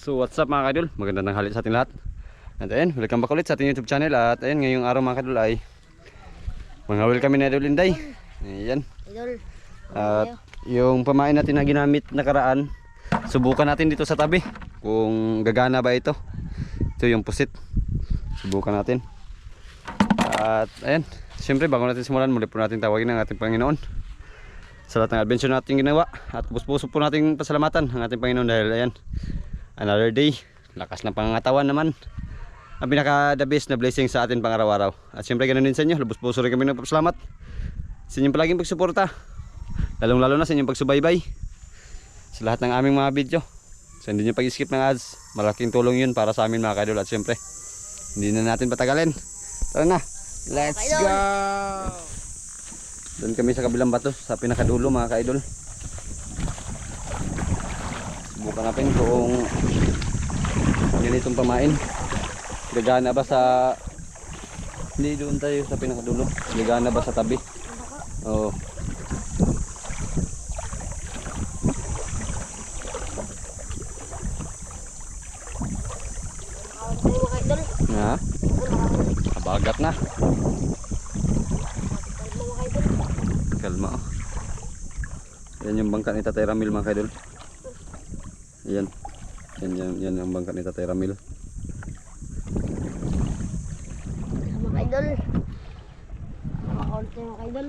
So what's up mga kaidol, magandang tanghali sa ating lahat. At ayun, welcome back ulit sa ating YouTube channel. At ayun, ngayong araw mga kaidol ay mangawil kami na Idol Inday. Ayan. At yung pamain natin na ginamit nakaraan, subukan natin dito sa tabi kung gagana ba ito. Ito yung pusit, subukan natin. At ayun, siyempre bago natin simulan, muli po natin tawagin ang ating Panginoon sa lahat ng adventure natin ginawa. At puso po natin pasalamatan ang ating Panginoon dahil ayan, another day, lakas ng pangangatawan naman ang pinaka the best na blessing sa atin pang araw-araw. At siyempre ganoon din sa inyo, lubos puso rin kami nagpapasalamat sa inyong palaging pagsuporta, lalong lalo na sa inyong pagsubaybay sa lahat ng aming mga video. So hindi nyo pag-skip ng ads, malaking tulong yun para sa amin mga kaidol. At siyempre hindi na natin patagalin, tara na, let's go! Doon kami sa kabilang bato, sa pinakadulo mga kaidol. Subukan natin kung ganitong pamain gagana ba sa, hindi doon tayo sa pinakadulo, gagana ba sa tabi. Oo. Ha? Kabagat na. Kalma. Yan yung bangka ni Tatay Ramil mga kaidol. Yan. Yan yung bangka ni Tatay Ramil. Mga kaidol. Mga kaunti mga kaidol.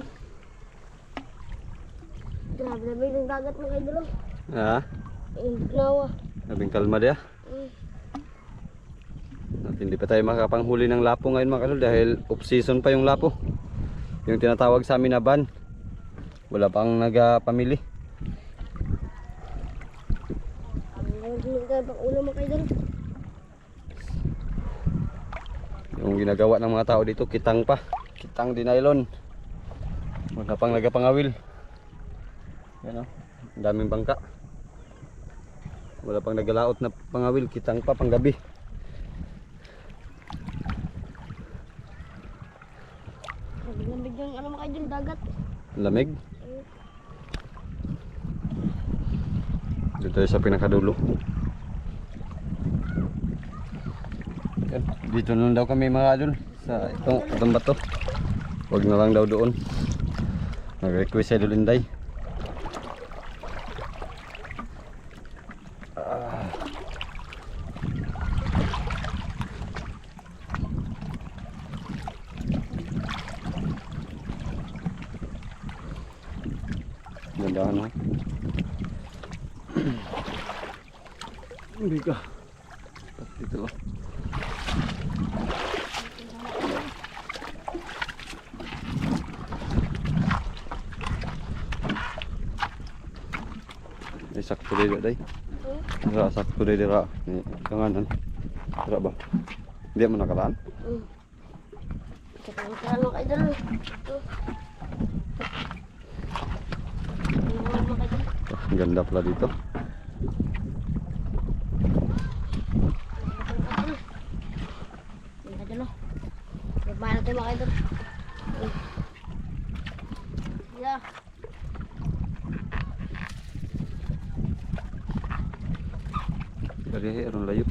Grabe na ba yung dagat mga kaidol? Ha? Yung lawa. Nabing kalma dia. At hindi pa tayo makapanghuli ng lapo ngayon mga kaidol dahil off season pa yung lapo. Yung tinatawag sa amin na ban. Wala pang nagpamili. Yung ginagawa ng mga tao dito, kitang pa. Kitang dinailon. Wala pang nagpangawil. Yan o, ang daming bangka. Wala pang nagalaot na pangawil, kitang pa panggabi. Lamig yung ano mga kaidol, dagat. Lamig. Dito tayo sa pinakadulo. Dito na lang daw kami mga idol sa itong bato. Huwag na lang daw doon. Nag-request sa Idol Inday. Gandahan ha. Hindi ka. Dito. Ay sakto dito day. Dira sakto dito ni kanganan. Dira ba? Hindi mo nakaraan? Kapag mga kaidol. Ang ganda pala dito. Paano tayo mga kaidol? Yeah. Dari aron layo.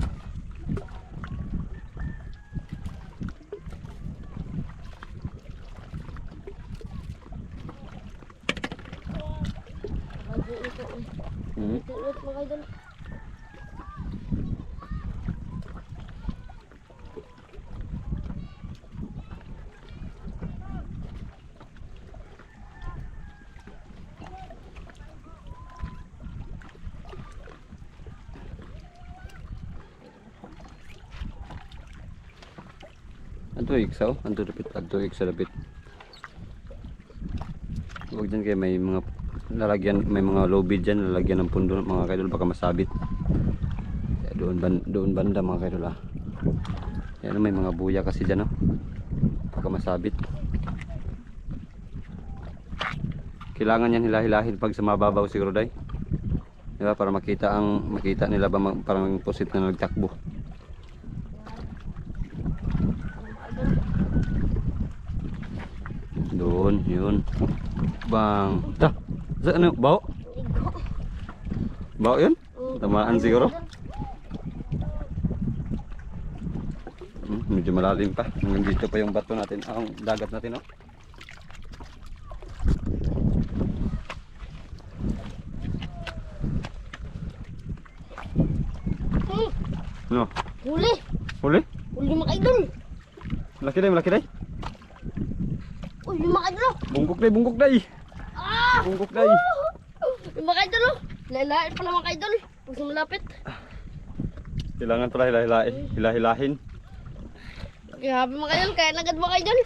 Ito mga kaidol. Anto iksaw, anto dapit. Huwag dyan kayo may mga lalagyan, may mga lobby dyan, lalagyan ng pundo mga kaidol, baka masabit. Doon banda mga kaidol ah. Yan may mga buya kasi dyan oh. Baka masabit. Kailangan yan hilahin pag sa mababaw siguro day. Diba? Para makita nila ba parang pusit na nagtakbo. Doon, yun. Bang. Ano? Bao? Bao yun? Tamaan siguro. Medyo malalim pa. Hanggang dito pa yung bato natin. Ang dagat natin, oh. No. Huli! Huli? Huli mga idol! Malaki day, malaki day. Uy, yung mga idol! Bungkok day, bungkok day. Ah! Bungkok day. Yung mga idol! Lalain pala mga idol! Pag sumalapit. Kailangan pala hilahilahin. Grabe mga idol, kain agad mga idol!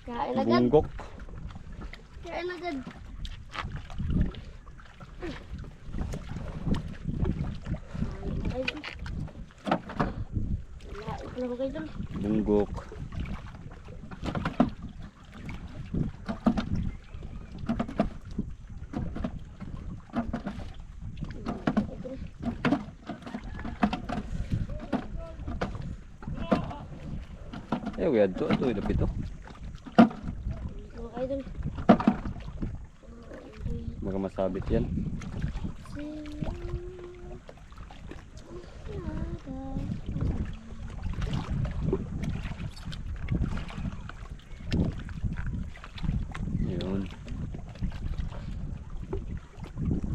Kain agad! Bungkok. Kain agad! Lalain pala mga idol! Bunggok. Eh, weird to. Ito, ito, ito. Mga idol! Baka masabit yan. Yun.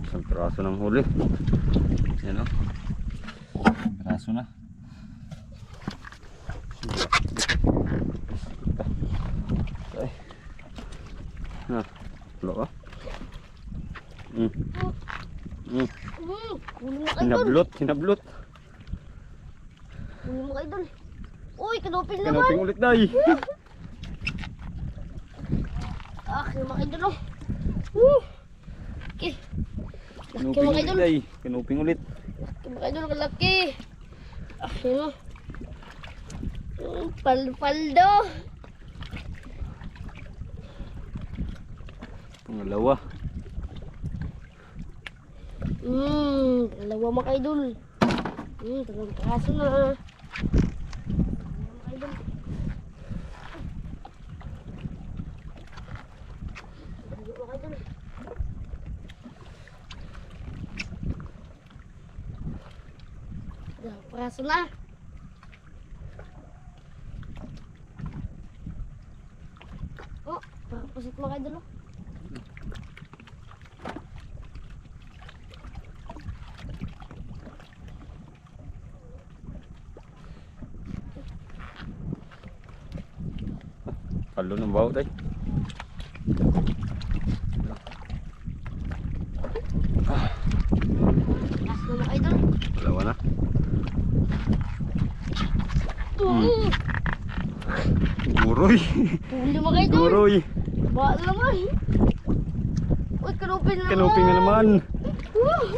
Isang piraso ng huli. Yan, oh. Piraso na. Ay. Ha, wala ka? Huli mga idol! Hinablot, hinablot. Huli mga idol! Uy, kanupin naman! Kanoping ulit day. Ah, yung mga idol oh! Woo! Okay. Laki Kanoping mga ulit idol! day. Kanoping ulit. Laki mga idol, kalaki! Ah, yun oh! Paldo! Pangalawa. Dalawa mga idol. Tagang kaso na. Mga idol. Mga idol. Dalawang kaso na. Oh, parang pusit mga idol. Oh. Palo ng baho day. Last na mga idol. Dalawa na. Guroy. Huli mga idol. Guroy. Ba naman. Uy, kanupin na naman. Kanoping na naman.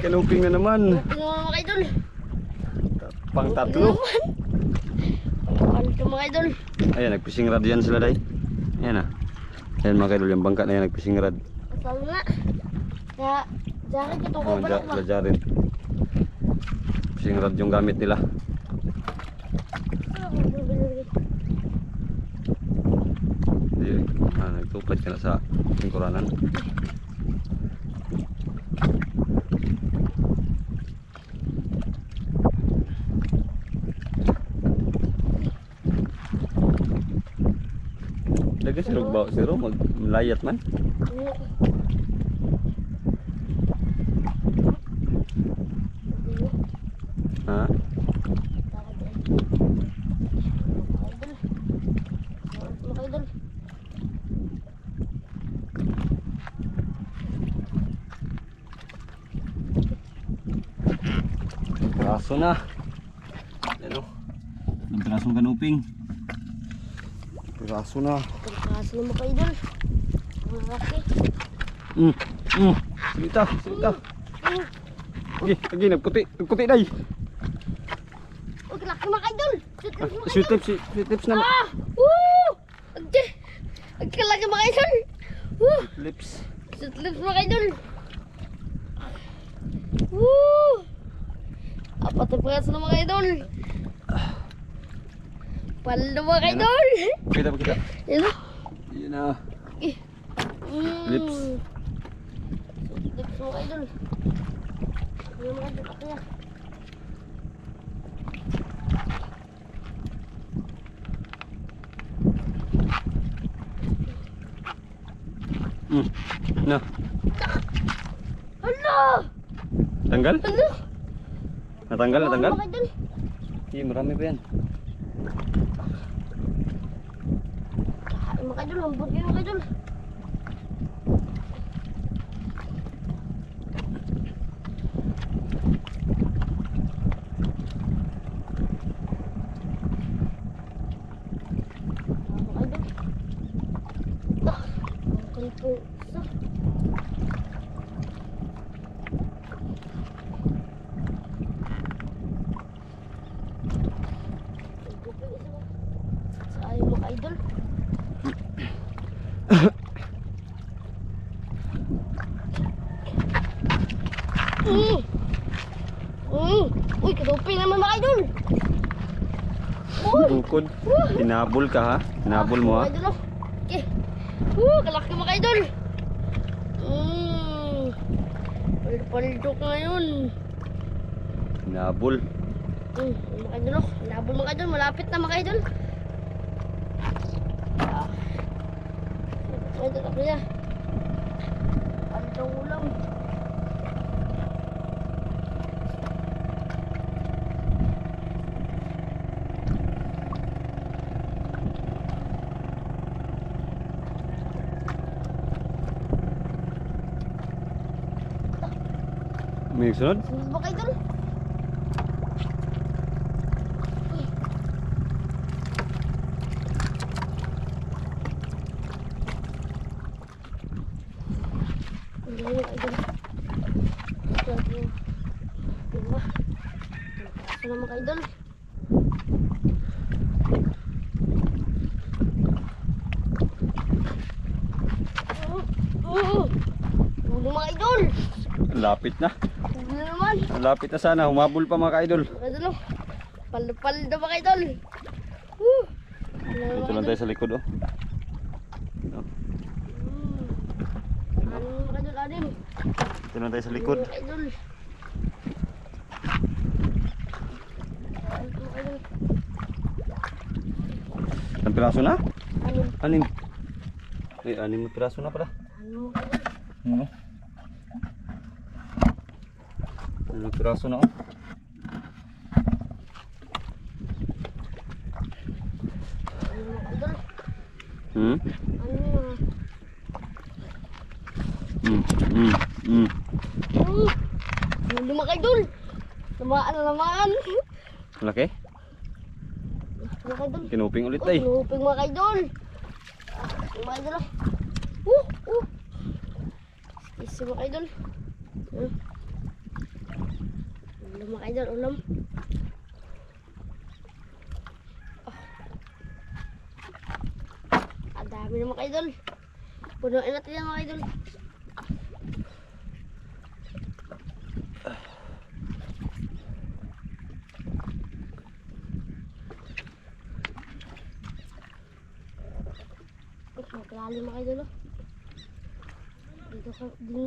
Kanoping na naman. Kanupin na naman mga idol. Pang tatlo. Kanupin mga idol. Ayan, nagfishing rod yan sila day. Ayan ah. Ayan mga kaidol, yung bangka na yan nagfishing rod. Kasama nga. Kaya, jacket ito ko Oh, pala ba? rin. Fishing rod yung gamit nila. Hindi, nagtupad ka na sa singkuranan. Lagi si Rugbaw, si Ro, maglayat man. Ha? Mga idol. Piraso na. Ano? Ang pirasong kanuping. Piraso na. Kaso na mga idol. Mga laki. Silita, silita. Lagi, nagputi day. Uy, laki mga idol. Sweet lips na. Ah! Woo! Agkalaki mga idol. Woo! Lips. Sweet lips mga idol. Woo! Apat na piraso na mga idol. Paldo mga idol. Kita ba kita? Yun o. Yun na. Lips. Lips mga idol. Yung mga idol ako yan. Na, Hala! tanggal? Hala! Natanggal, natanggal? Mga idol. Hindi, marami pa yan. Ay, mga idol, hambot kayo mga idol. Mga idol. Ah, ang kalpo. Isa. Ay, mga idol. Mm. Mm. Uy, kadupin naman mga idol. Uy. Bukod. Tinabol ka ha? Tinabol mo ha? Mga idol, oh. Okay. Kalaki mga idol. Paldo ka ngayon. Tinabol. Mga idol, oh. Nabol mga idol. Malapit na mga idol. Mga idol, ako niya. Paldo ulam. May sunod? Sunod ba kayo idol? Ang dami mga idol. Diba? Kaso na mga idol. Huli mga idol. Lapit na. Huli na naman. Lapit na sana. Humabol pa mga ka-idol. Mga idol, oh. Paldo mga idol. Dito lang tayo sa likod oh. Ano mga idol, anim. Dito lang tayo sa likod. Mga idol. Ano mga idol? Ang piraso na? Anim. Anim. Ay, anim na piraso na pala. Ano mga idol? Anim na piraso na oh. Ano mga idol? Hmm? Ano mga? Huli mga idol. Namaan na naman. Malaki? Mga idol. Kinuping ulit Uy, ay. pinuping mga idol. Mga idol, oh. Isi mga idol. Ulam mga idol, ulam. Ang dami na mga idol. Punuin natin yan mga idol. Maglalim mga idol, oh.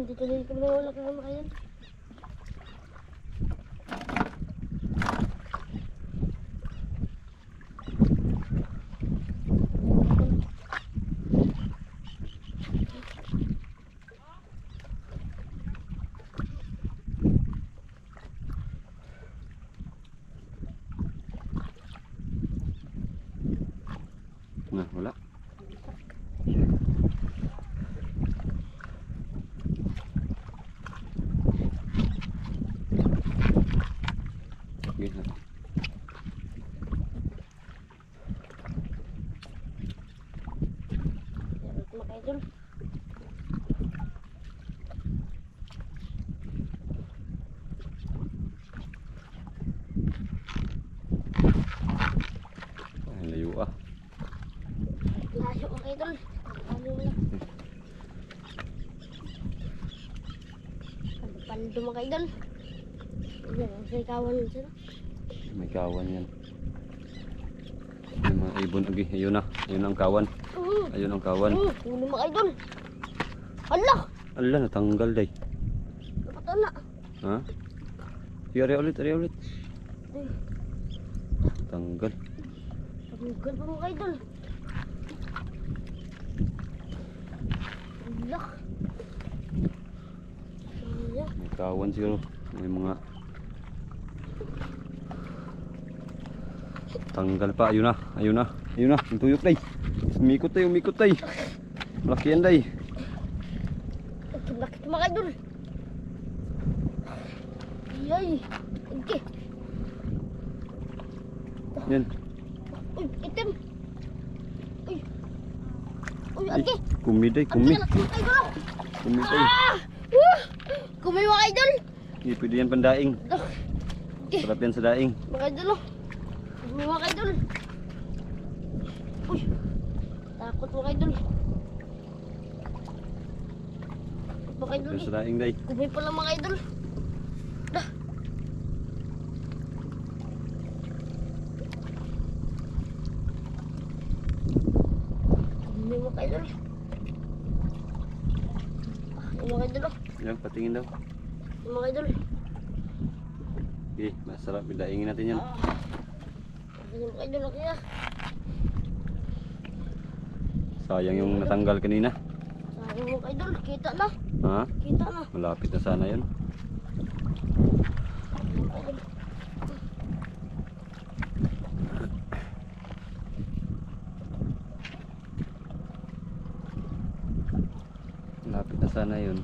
Dito din kami nawala ka mga idol. Nah, wala. Okay na. Yan mga idol. Ay, layo ah. Layo mga idol. Layo na. Paldo mga idol. Yan, ang kawan siya. May kawan yan. May mga ibon lagi. Ayun na. Ayun ang kawan. Ayun ang kawan. Huli mga idol. Hala! Ala, natanggal day. Dapat na. Ha? Ari ulit, ari ulit. Ay, Tanggal. pagmugal pa mga idol. Hala. May kawan siguro. May mga tanggal pa. Ayun na. Ayun na. Ayun na. Ang tuyok day. Umikot day. Umikot day. Malaki yan day. Laki mga idol. Yay. Okay. Yan. Uy, itim. Uy. Uy, Ay, okay. kumi day. Kumi. Idol. Kumi day. Ah! Kumi mga idol. Hindi pwede yan pandaing. Okay. Sarap yan sa daing. Mga idol. Kumi mga idol. Uy. Takot mga idol. Mga idol. Yan sa daing day. Kumi pala mga idol. Dah. Kumi mga idol. Mga idol. Yan, patingin daw. Mga idol. Okay, masarap. Daingin natin yan. Mga idol na kaya. Sayang yung natanggal kanina. Sabi mga idol, kita na. Ha? Kita na. Malapit na sana yun. Mga idol. Malapit na sana yun.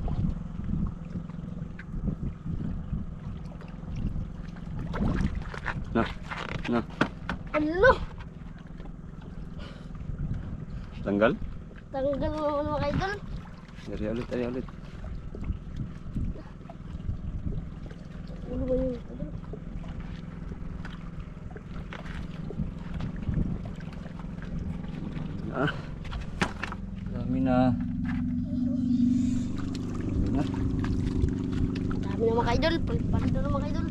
Na. Na. Ano? Tanggal? Tanggal mo naman mga idol. Dari ulit, dari ulit. Ano ba yun? Idol? Ah. Dami na. Dami na. Dami na mga idol. Palit na mga idol.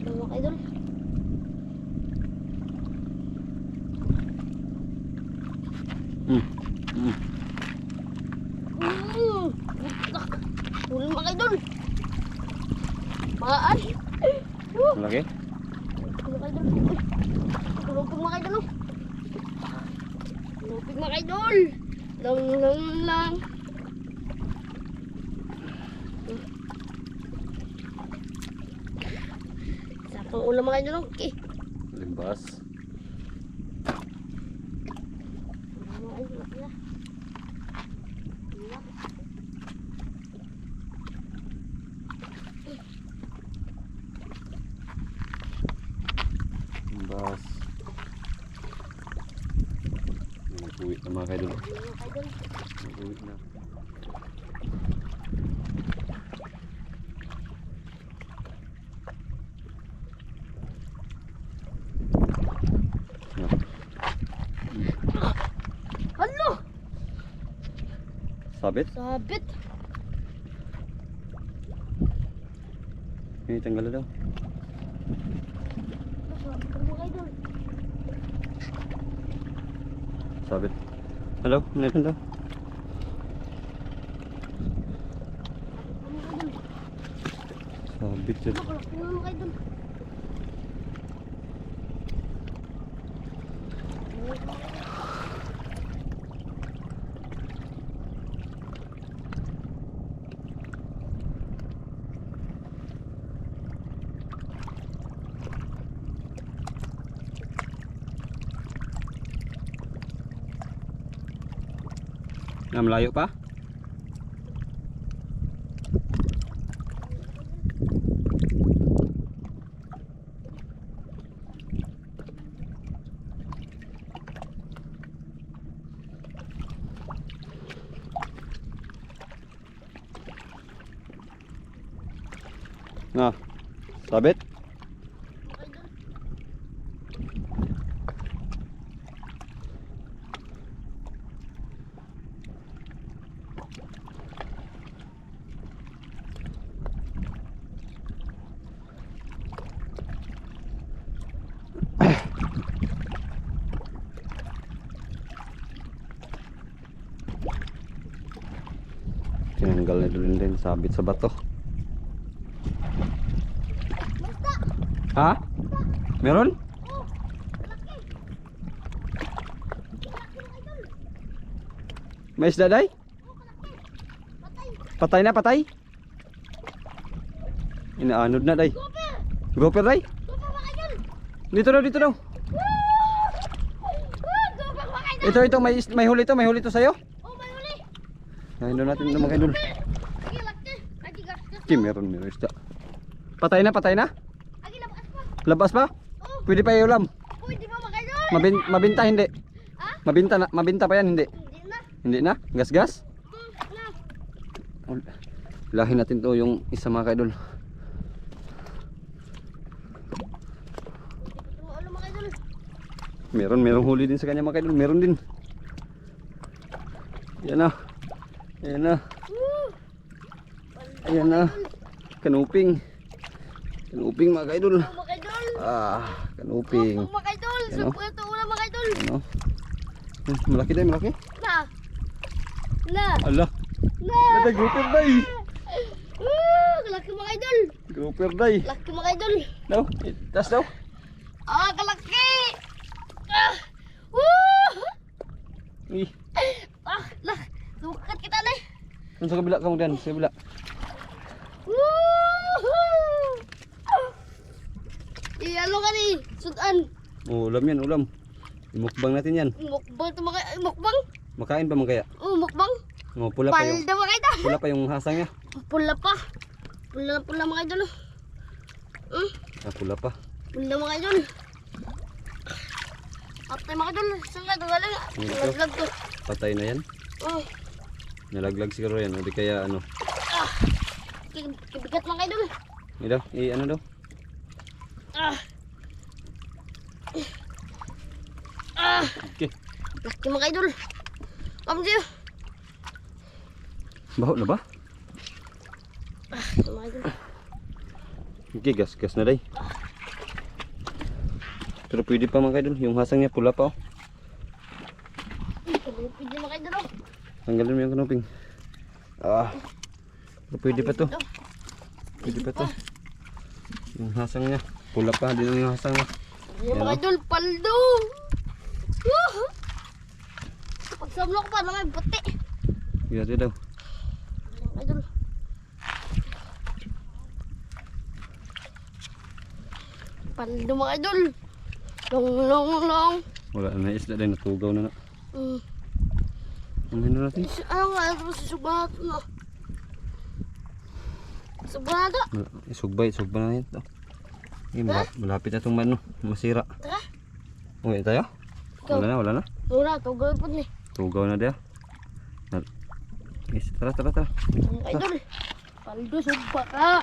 Ano mga idol? Hmm. Hmm. Huli mga idol. Maan. Malaki? Mga idol. Kulupig mga idol. Kulupig mga idol. Lang. Sakang ulam mga idol. Okay. Limbas. Mga idol. Kaya. Limbas. Nag-uwi na mga kaidol. Mga idol. Nag-uwi na. Halo! Sabit? Sabit. Ini tanggal na daw. Mga idol. Sabit. Hello, meron daw. Sabit siya. Nakalak na mga idol. Na malayo pa? Na, sabit? Tinanggal na doon din, sabit sa bato. Ha? Meron? May isda day? Patay na, patay. Inaanod na day. Gopher day? Dito daw, dito daw. Ito, may huli to sa'yo. Oh, may huli. Ngayon doon natin mga idol. Lagi, laki. Lagi, gas. Meron isda. Patay na, patay na. Lagi, labas pa. Labas ba? Pwede pa iulam. Pwede ba mga idol? Mabinta hindi. Ha? Mabinta pa yan hindi. Hindi na. Hindi na? Gas-gas? Na. Lahin natin to yung isa mga idol. Ano mga idol? Merong huli din sa kanya mga idol. Meron din. Yan na. Yan na. Ayan na. Kanuping. Kanuping mga idol. Mga idol. Kanuping. Mga idol. Ano? Super ito ulam mga idol. Ano? Malaki din, malaki. Na. Na. Ala. Na. Ada grouper day. Laki mga idol. Grouper day. Laki mga idol. Daw, tas daw. Kalaki. Ih, Lah. Sukat kita nih. sa kabila kamu dan, sa kabila. Iya lo kan nih. Sudan. Oh, ulam yan, ulam. Imukbang natin yan. Mukbang tuh mukbang. Makain pa man kaya? Mukbang. Oh, pula pa yung Palda mga idol. pula pa yung hasang niya. Pula pa. Pula mga idol. Pula pa. Pula mga idol. Atay mga idol. Saan nga doon lang? Nalaglag to. Patay na yan. Nalaglag siguro yan. O di kaya ano. Kibigat mga idol. Hindi daw, ano daw? Okay. Laki mga idol. Kamu siya. Baho na ba? Mga idol. Okay, gas na day. Pero pwede pa mga idol. Yung hasang niya pula pa oh. Pwede mga idol. Tanggalin mo yung kanuping. Pero pwede pa to. Pwede pa to. Yung hasang niya. Pula pa din yung hasang niya. Yan mga idol. Paldo. Pagsamlo ko pa naman puti. Gati daw. Mga idol. Paldo mga idol. Long. Wala na isda din. Natugaw na na. Ano natin? Ano nga ito si Subato na? Subato? Sugbay na yun. Malapit na itong man, no? Masira. Tara. Uwi tayo? Wala na. Wala, tugaw po ni. Tugaw na dia. Tara. Mga idol. Paldo, subak ka.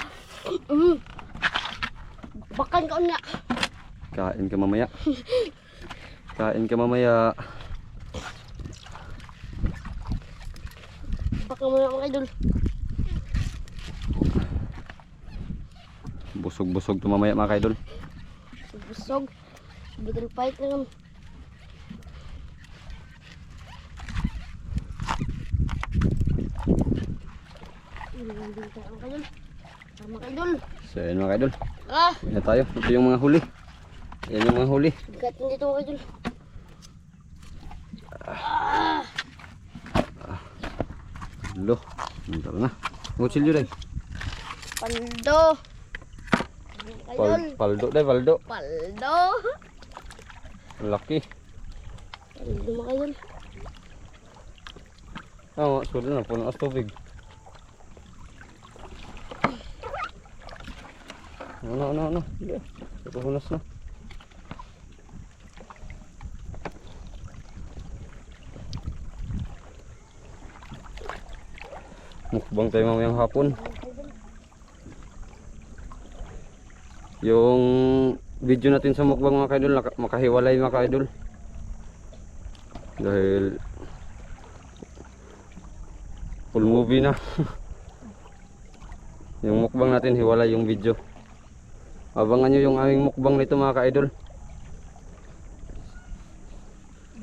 Bakan ka niya. Kain ka mamaya. Kain ka mamaya. Baka mo na mga idol. Busog to mamaya mga idol. Busog. Budol fight na naman. Mga idol. So yan mga idol. Ah! Yan tayo. Ito yung mga huli. Yan yung mga huli. Bigat na dito mga idol. Lo. Tara na. Ngutsilyo day. Paldo. Idol. Paldo day, paldo. Paldo. Ang laki. Paldo mga idol. Sulit na. Puno as tubig. Ano. Pupunas na. Mukbang tayo mamayang hapon. Yung video natin sa mukbang mga kaidol makahiwalay mga kaidol. Dahil full movie na. Yung mukbang natin hiwalay yung video. Abangan nyo yung aming mukbang nito mga kaidol.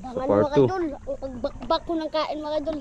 Bangan part mga two. idol. Ang pagbakbak ko ng kain mga idol.